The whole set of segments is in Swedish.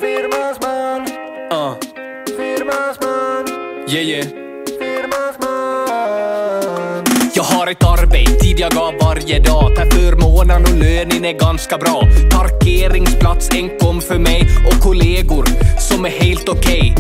Firmans man. Firmans man. Yeah. Firmans man. Jag har ett arbete, tid jag gav varje dag. Per förmånen och lönen är ganska bra. Parkeringsplats enkom för mig och kollegor som är helt okej.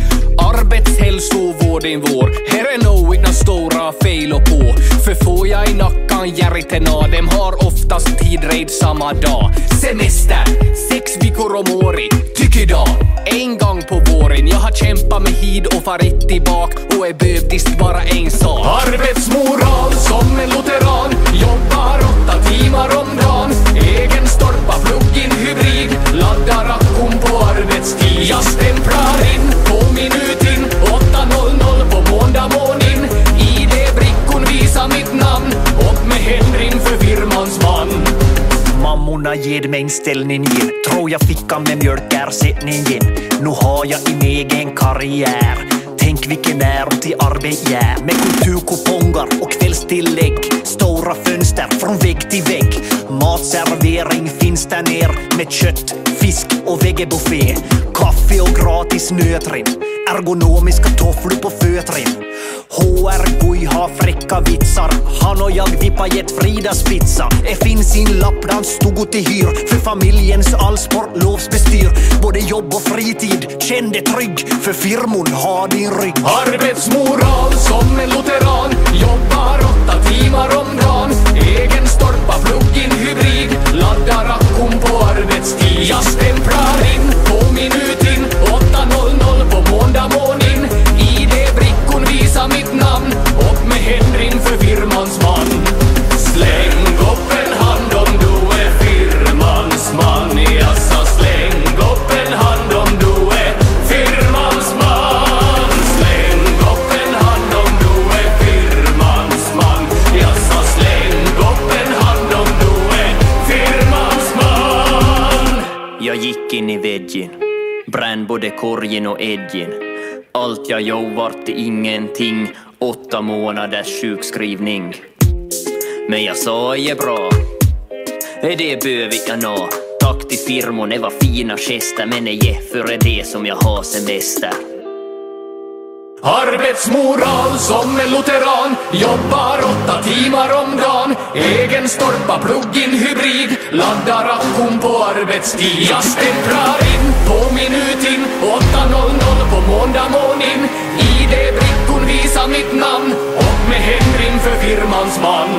Arbetshälsovården vår, här är nog inga stora fel och på. För får jag i nackan järriterna, dem har oftast tid red samma dag. Semester, 6 veckor om året, tycker idag. En gång på våren, jag har kämpat med hid och farit tillbaka och är behövdist bara en sak. Arbetsmoral som en lutheran, jobbar 8 timmar om dagen. Egen stolpa, plug-in hybrid, laddar akkum på arbetstid. Jag stämplar in på minutin, 8:00 på måndag morgon. ID-brickon visar mitt namn, upp med händer för firmans man. Mammorna ger mig en ställning igen. Tror jag fickan med mjölkersättningen. Nu har jag en egen karriär. Tänk vilken är till arbete är. Med kulturkuponger och kvällstillägg. Stora fönster från vägg till vägg. Matservering finns där ner. Med kött, fisk och vegebuffé. Kaffe och gratis nötrin. Ergonomiska tofflor på fötrin. HR-boy har fräcka vitsar. Han och jag vippar gett Fridas pizza. Det finns sin lappdans stod till hyr. För familjens allsport lovsbestyr. Både jobb och fritid, känn dig trygg. För firmon har din rygg. Arbetsmoral som en lutheran, jobbar 8 timmar om dagen. Egen stolpa, plug-in hybrid, laddar akkum på arbetstid. Jag stämplar in på minutin, 8:00 på måndag morgon. ID-brickon visar mitt namn, upp med händer för firmans man. Släng upp en hand om du är firmans man. Jag sa släng upp en hand om du är firmans man. Släng upp en hand om du är firmans man. Jag sa släng upp en hand om du är firmans man. Jag gick in i väggen, brann både korgen och edgen. Allt jag gjorde vart till ingenting, 8 månaders sjukskrivning. Men jag sa är bra, det behöver jag nå. Tack till firmon, det var fina gester. Men för det som jag har semester. Arbetsmoral som en lutheran, jobbar 8 timmar om dagen. Egen stolpa, plug-in hybrid, laddar akkum på arbetstid. Jag stämplar in på minutin, 8:00 på måndag morgon. ID-brickon visar mitt namn, upp med händer för firmans man.